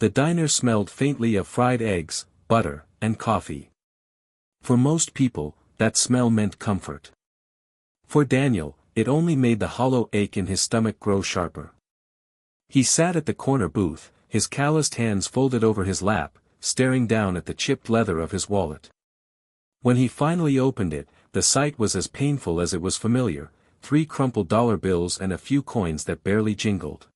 The diner smelled faintly of fried eggs, butter, and coffee. For most people, that smell meant comfort. For Daniel, it only made the hollow ache in his stomach grow sharper. He sat at the corner booth, his calloused hands folded over his lap, staring down at the chipped leather of his wallet. When he finally opened it, the sight was as painful as it was familiar, 3 crumpled dollar bills and a few coins that barely jingled.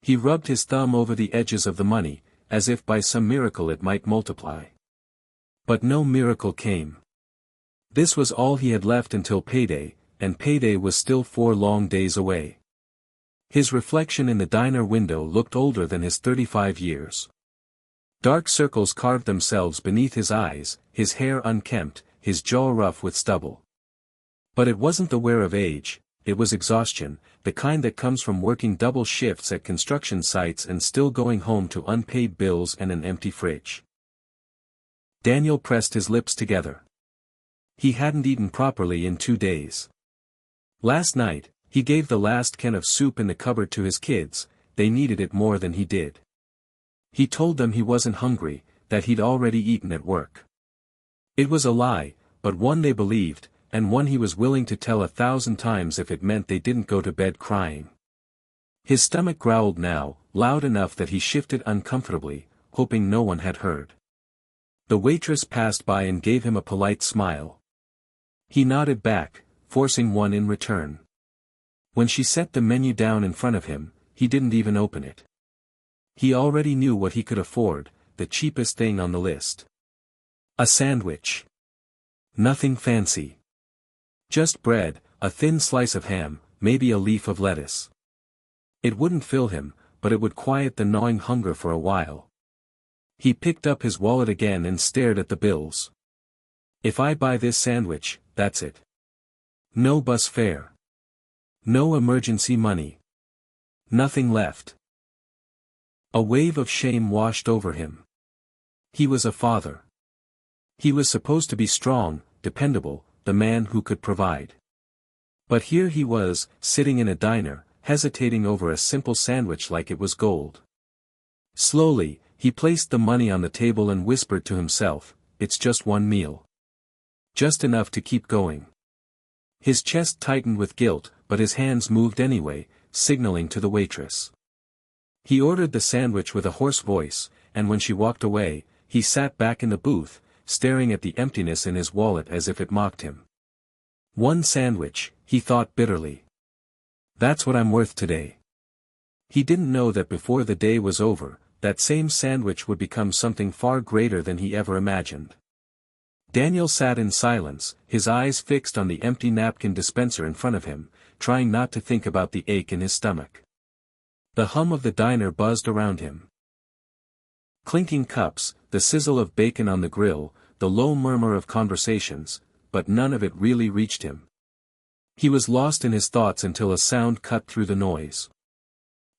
He rubbed his thumb over the edges of the money, as if by some miracle it might multiply. But no miracle came. This was all he had left until payday, and payday was still 4 long days away. His reflection in the diner window looked older than his 35 years. Dark circles carved themselves beneath his eyes, his hair unkempt, his jaw rough with stubble. But it wasn't the wear of age, it was exhaustion, the kind that comes from working double shifts at construction sites and still going home to unpaid bills and an empty fridge. Daniel pressed his lips together. He hadn't eaten properly in 2 days. Last night, he gave the last can of soup in the cupboard to his kids, they needed it more than he did. He told them he wasn't hungry, that he'd already eaten at work. It was a lie, but one they believed, and one he was willing to tell 1,000 times if it meant they didn't go to bed crying. His stomach growled now, loud enough that he shifted uncomfortably, hoping no one had heard. The waitress passed by and gave him a polite smile. He nodded back, forcing one in return. When she set the menu down in front of him, he didn't even open it. He already knew what he could afford, the cheapest thing on the list. A sandwich. Nothing fancy. Just bread, a thin slice of ham, maybe a leaf of lettuce. It wouldn't fill him, but it would quiet the gnawing hunger for a while. He picked up his wallet again and stared at the bills. If I buy this sandwich, that's it. No bus fare. No emergency money. Nothing left. A wave of shame washed over him. He was a father. He was supposed to be strong, dependable, the man who could provide. But here he was, sitting in a diner, hesitating over a simple sandwich like it was gold. Slowly, he placed the money on the table and whispered to himself, "It's just one meal. Just enough to keep going." His chest tightened with guilt, but his hands moved anyway, signaling to the waitress. He ordered the sandwich with a hoarse voice, and when she walked away, he sat back in the booth, staring at the emptiness in his wallet as if it mocked him. One sandwich, he thought bitterly. That's what I'm worth today. He didn't know that before the day was over, that same sandwich would become something far greater than he ever imagined. Daniel sat in silence, his eyes fixed on the empty napkin dispenser in front of him, trying not to think about the ache in his stomach. The hum of the diner buzzed around him. Clinking cups, the sizzle of bacon on the grill, the low murmur of conversations, but none of it really reached him. He was lost in his thoughts until a sound cut through the noise.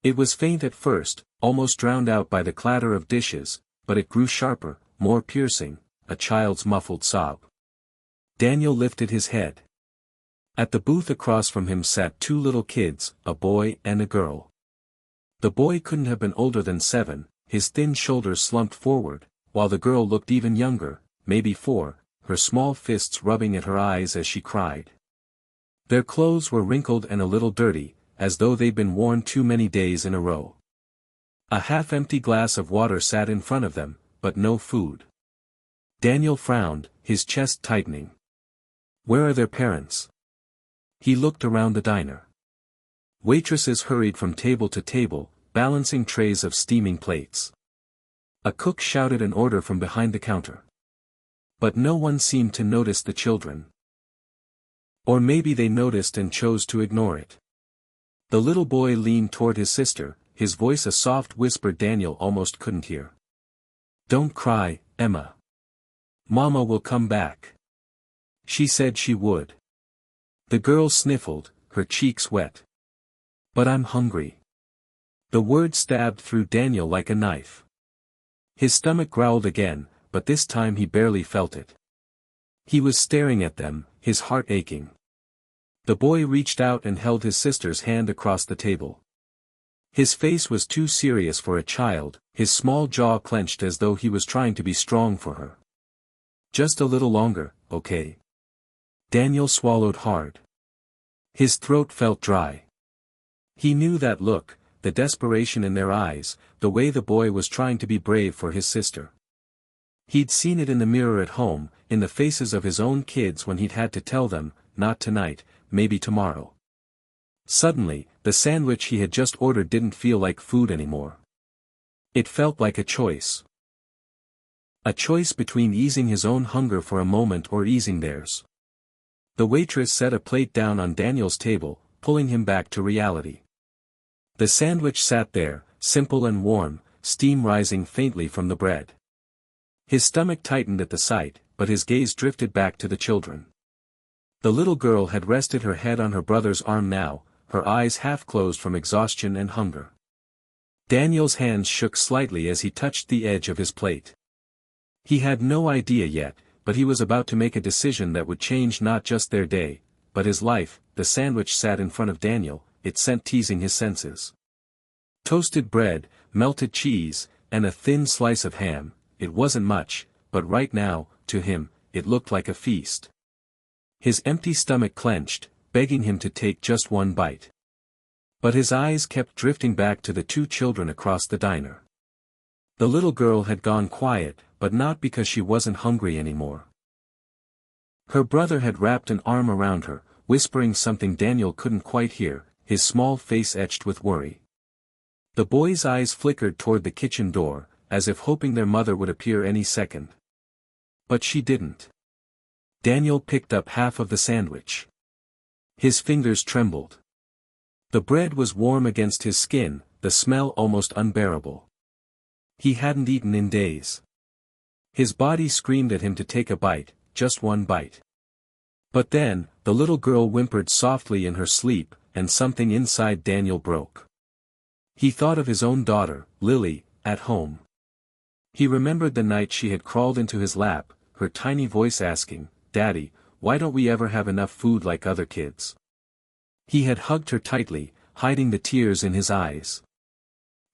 It was faint at first, almost drowned out by the clatter of dishes, but it grew sharper, more piercing, a child's muffled sob. Daniel lifted his head. At the booth across from him sat 2 little kids, a boy and a girl. The boy couldn't have been older than 7, his thin shoulders slumped forward, while the girl looked even younger, maybe 4, her small fists rubbing at her eyes as she cried. Their clothes were wrinkled and a little dirty, as though they'd been worn too many days in a row. A half-empty glass of water sat in front of them, but no food. Daniel frowned, his chest tightening. Where are their parents? He looked around the diner. Waitresses hurried from table to table, balancing trays of steaming plates. A cook shouted an order from behind the counter. But no one seemed to notice the children. Or maybe they noticed and chose to ignore it. The little boy leaned toward his sister, his voice a soft whisper Daniel almost couldn't hear. "Don't cry, Emma. Mama will come back. She said she would." The girl sniffled, her cheeks wet. "But I'm hungry." The word stabbed through Daniel like a knife. His stomach growled again, but this time he barely felt it. He was staring at them, his heart aching. The boy reached out and held his sister's hand across the table. His face was too serious for a child, his small jaw clenched as though he was trying to be strong for her. Just a little longer, okay? Daniel swallowed hard. His throat felt dry. He knew that look, the desperation in their eyes, the way the boy was trying to be brave for his sister. He'd seen it in the mirror at home, in the faces of his own kids when he'd had to tell them, not tonight, maybe tomorrow. Suddenly, the sandwich he had just ordered didn't feel like food anymore. It felt like a choice. A choice between easing his own hunger for a moment or easing theirs. The waitress set a plate down on Daniel's table, pulling him back to reality. The sandwich sat there, simple and warm, steam rising faintly from the bread. His stomach tightened at the sight, but his gaze drifted back to the children. The little girl had rested her head on her brother's arm now, her eyes half closed from exhaustion and hunger. Daniel's hands shook slightly as he touched the edge of his plate. He had no idea yet, but he was about to make a decision that would change not just their day, but his life. The sandwich sat in front of Daniel, its scent teasing his senses. Toasted bread, melted cheese, and a thin slice of ham. It wasn't much, but right now, to him, it looked like a feast. His empty stomach clenched, begging him to take just one bite. But his eyes kept drifting back to the two children across the diner. The little girl had gone quiet, but not because she wasn't hungry anymore. Her brother had wrapped an arm around her, whispering something Daniel couldn't quite hear, his small face etched with worry. The boy's eyes flickered toward the kitchen door, as if hoping their mother would appear any second. But she didn't. Daniel picked up half of the sandwich. His fingers trembled. The bread was warm against his skin, the smell almost unbearable. He hadn't eaten in days. His body screamed at him to take a bite, just one bite. But then, the little girl whimpered softly in her sleep, and something inside Daniel broke. He thought of his own daughter, Lily, at home. He remembered the night she had crawled into his lap, her tiny voice asking, "Daddy, why don't we ever have enough food like other kids?" He had hugged her tightly, hiding the tears in his eyes.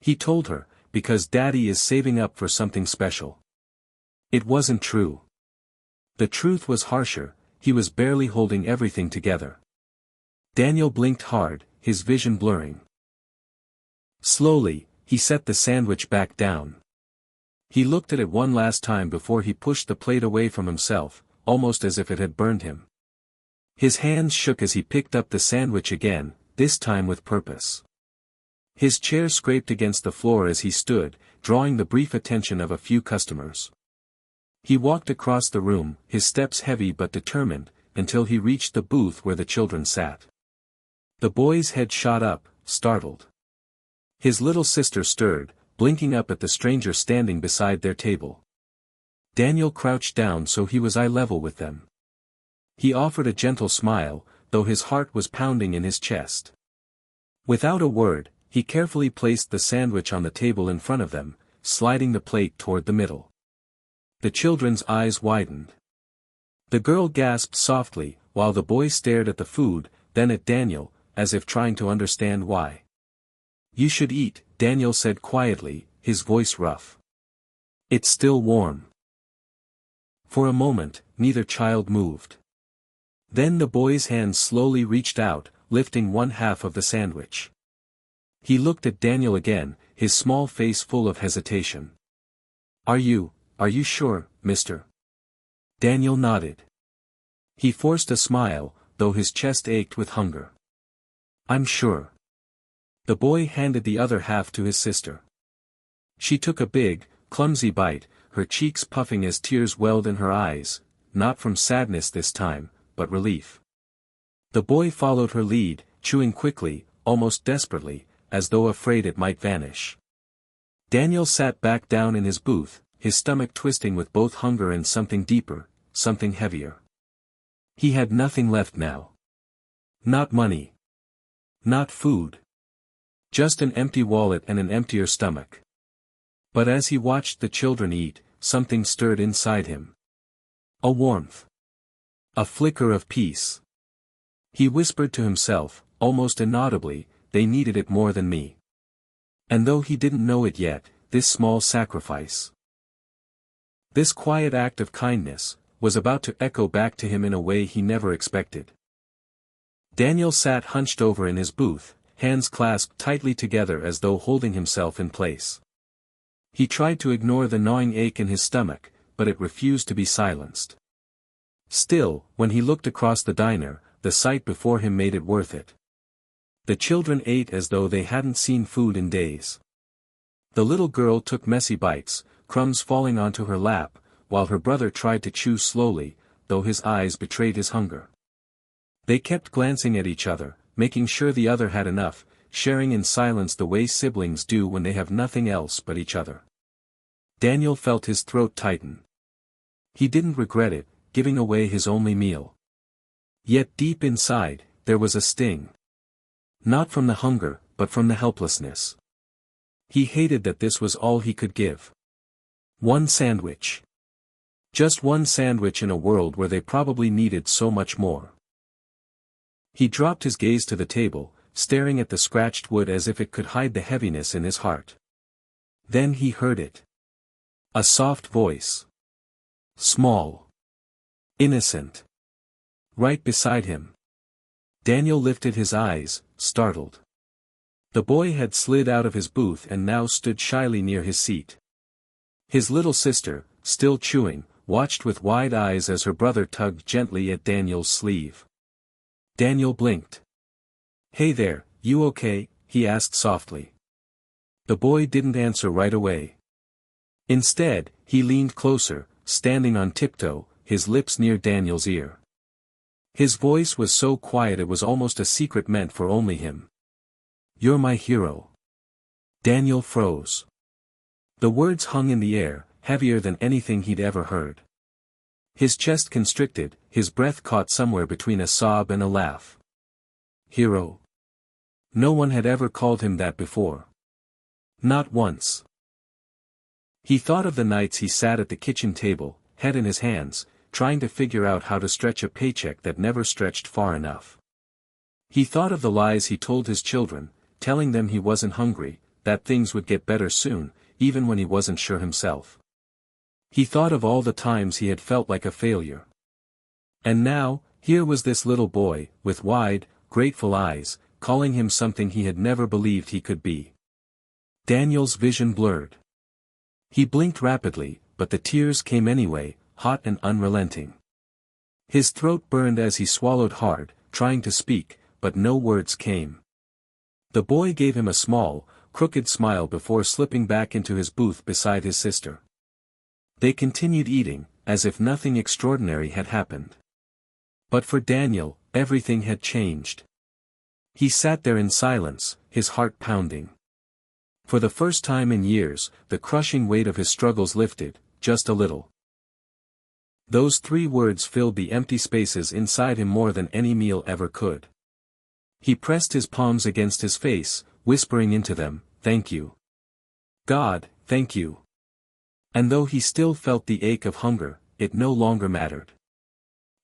He told her, "Because Daddy is saving up for something special." It wasn't true. The truth was harsher, he was barely holding everything together. Daniel blinked hard, his vision blurring. Slowly, he set the sandwich back down. He looked at it one last time before he pushed the plate away from himself, almost as if it had burned him. His hands shook as he picked up the sandwich again, this time with purpose. His chair scraped against the floor as he stood, drawing the brief attention of a few customers. He walked across the room, his steps heavy but determined, until he reached the booth where the children sat. The boy's head shot up, startled. His little sister stirred, blinking up at the stranger standing beside their table. Daniel crouched down so he was eye level with them. He offered a gentle smile, though his heart was pounding in his chest. Without a word, he carefully placed the sandwich on the table in front of them, sliding the plate toward the middle. The children's eyes widened. The girl gasped softly, while the boy stared at the food, then at Daniel, as if trying to understand why. "You should eat," Daniel said quietly, his voice rough. "It's still warm." For a moment, neither child moved. Then the boy's hand slowly reached out, lifting one half of the sandwich. He looked at Daniel again, his small face full of hesitation. Are you sure, mister?" Daniel nodded. He forced a smile, though his chest ached with hunger. "I'm sure." The boy handed the other half to his sister. She took a big, clumsy bite, her cheeks puffing as tears welled in her eyes, not from sadness this time, but relief. The boy followed her lead, chewing quickly, almost desperately, as though afraid it might vanish. Daniel sat back down in his booth, his stomach twisting with both hunger and something deeper, something heavier. He had nothing left now. Not money. Not food. Just an empty wallet and an emptier stomach. But as he watched the children eat, something stirred inside him. A warmth. A flicker of peace. He whispered to himself, almost inaudibly, "They needed it more than me." And though he didn't know it yet, this small sacrifice, this quiet act of kindness, was about to echo back to him in a way he never expected. Daniel sat hunched over in his booth, hands clasped tightly together as though holding himself in place. He tried to ignore the gnawing ache in his stomach, but it refused to be silenced. Still, when he looked across the diner, the sight before him made it worth it. The children ate as though they hadn't seen food in days. The little girl took messy bites, crumbs falling onto her lap, while her brother tried to chew slowly, though his eyes betrayed his hunger. They kept glancing at each other, making sure the other had enough, sharing in silence the way siblings do when they have nothing else but each other. Daniel felt his throat tighten. He didn't regret it, giving away his only meal. Yet deep inside, there was a sting. Not from the hunger, but from the helplessness. He hated that this was all he could give. One sandwich. Just one sandwich in a world where they probably needed so much more. He dropped his gaze to the table, staring at the scratched wood as if it could hide the heaviness in his heart. Then he heard it. A soft voice. Small. Innocent. Right beside him. Daniel lifted his eyes, startled. The boy had slid out of his booth and now stood shyly near his seat. His little sister, still chewing, watched with wide eyes as her brother tugged gently at Daniel's sleeve. Daniel blinked. "Hey there, you okay?" he asked softly. The boy didn't answer right away. Instead, he leaned closer, standing on tiptoe, his lips near Daniel's ear. His voice was so quiet it was almost a secret meant for only him. "You're my hero." Daniel froze. The words hung in the air, heavier than anything he'd ever heard. His chest constricted, his breath caught somewhere between a sob and a laugh. Hero. No one had ever called him that before. Not once. He thought of the nights he sat at the kitchen table, head in his hands, trying to figure out how to stretch a paycheck that never stretched far enough. He thought of the lies he told his children, telling them he wasn't hungry, that things would get better soon, even when he wasn't sure himself. He thought of all the times he had felt like a failure. And now, here was this little boy, with wide, grateful eyes, calling him something he had never believed he could be. Daniel's vision blurred. He blinked rapidly, but the tears came anyway, hot and unrelenting. His throat burned as he swallowed hard, trying to speak, but no words came. The boy gave him a small, crooked smile before slipping back into his booth beside his sister. They continued eating, as if nothing extraordinary had happened. But for Daniel, everything had changed. He sat there in silence, his heart pounding. For the first time in years, the crushing weight of his struggles lifted, just a little. Those 3 words filled the empty spaces inside him more than any meal ever could. He pressed his palms against his face, whispering into them, "Thank you. God, thank you." And though he still felt the ache of hunger, it no longer mattered.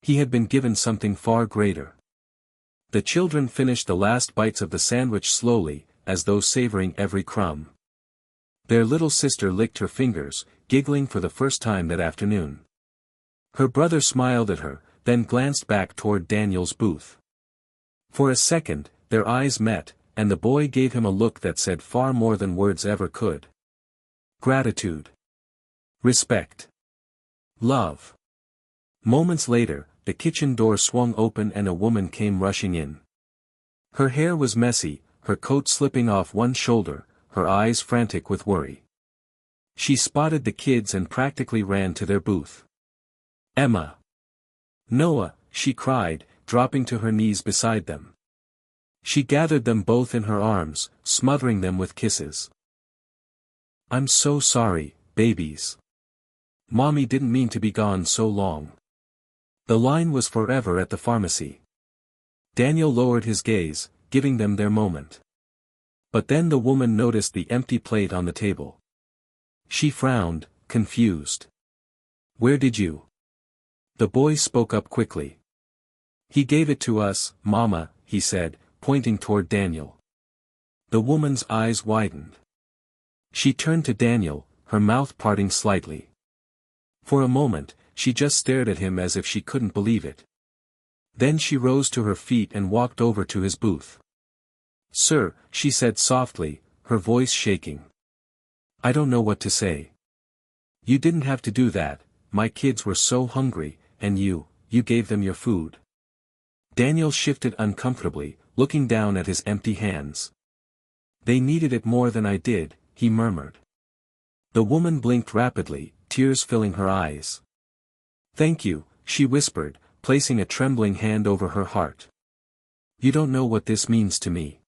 He had been given something far greater. The children finished the last bites of the sandwich slowly, as though savoring every crumb. Their little sister licked her fingers, giggling for the first time that afternoon. Her brother smiled at her, then glanced back toward Daniel's booth. For a second, their eyes met, and the boy gave him a look that said far more than words ever could. Gratitude. Respect. Love. Moments later, the kitchen door swung open and a woman came rushing in. Her hair was messy, her coat slipping off one shoulder, her eyes frantic with worry. She spotted the kids and practically ran to their booth. "Emma! Noah!" she cried, dropping to her knees beside them. She gathered them both in her arms, smothering them with kisses. "I'm so sorry, babies. Mommy didn't mean to be gone so long." The line was forever at the pharmacy. Daniel lowered his gaze, giving them their moment. But then the woman noticed the empty plate on the table. She frowned, confused. "Where did you?" The boy spoke up quickly. "He gave it to us, Mama," he said, pointing toward Daniel. The woman's eyes widened. She turned to Daniel, her mouth parting slightly. For a moment, she just stared at him as if she couldn't believe it. Then she rose to her feet and walked over to his booth. "Sir," she said softly, her voice shaking. "I don't know what to say. You didn't have to do that, my kids were so hungry, and you gave them your food." Daniel shifted uncomfortably, looking down at his empty hands. "They needed it more than I did," he murmured. The woman blinked rapidly, tears filling her eyes. "Thank you," she whispered, placing a trembling hand over her heart. "You don't know what this means to me."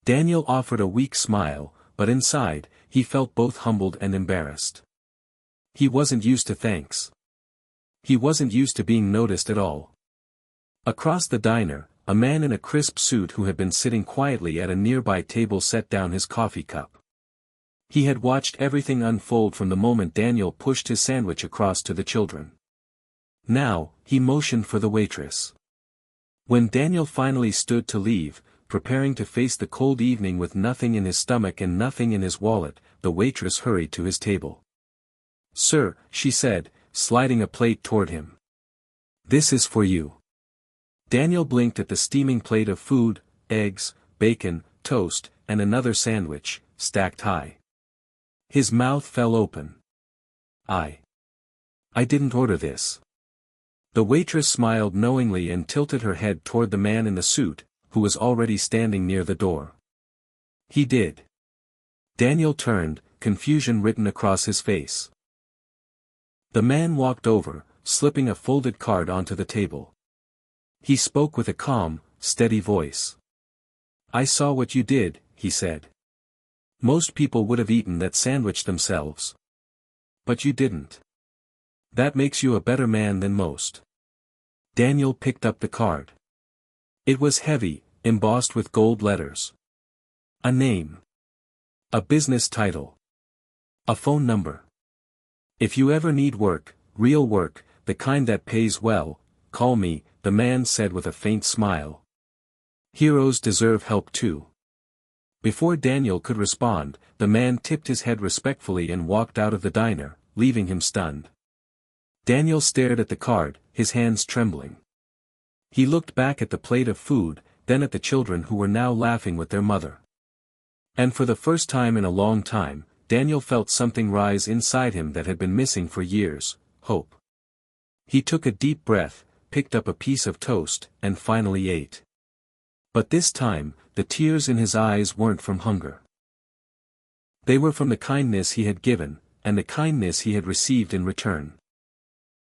Daniel offered a weak smile, but inside, he felt both humbled and embarrassed. He wasn't used to thanks. He wasn't used to being noticed at all. Across the diner, a man in a crisp suit who had been sitting quietly at a nearby table set down his coffee cup. He had watched everything unfold from the moment Daniel pushed his sandwich across to the children. Now, he motioned for the waitress. When Daniel finally stood to leave, preparing to face the cold evening with nothing in his stomach and nothing in his wallet, the waitress hurried to his table. "Sir," she said, sliding a plate toward him. "This is for you." Daniel blinked at the steaming plate of food, eggs, bacon, toast, and another sandwich, stacked high. His mouth fell open. I didn't order this." The waitress smiled knowingly and tilted her head toward the man in the suit, who was already standing near the door. "He did." Daniel turned, confusion written across his face. The man walked over, slipping a folded card onto the table. He spoke with a calm, steady voice. "I saw what you did," he said. "Most people would have eaten that sandwich themselves. But you didn't. That makes you a better man than most." Daniel picked up the card. It was heavy, embossed with gold letters. A name. A business title. A phone number. "If you ever need work, real work, the kind that pays well, call me," the man said with a faint smile. "Heroes deserve help too." Before Daniel could respond, the man tipped his head respectfully and walked out of the diner, leaving him stunned. Daniel stared at the card, his hands trembling. He looked back at the plate of food, then at the children who were now laughing with their mother. And for the first time in a long time, Daniel felt something rise inside him that had been missing for years: hope. He took a deep breath, picked up a piece of toast, and finally ate. But this time, the tears in his eyes weren't from hunger. They were from the kindness he had given, and the kindness he had received in return.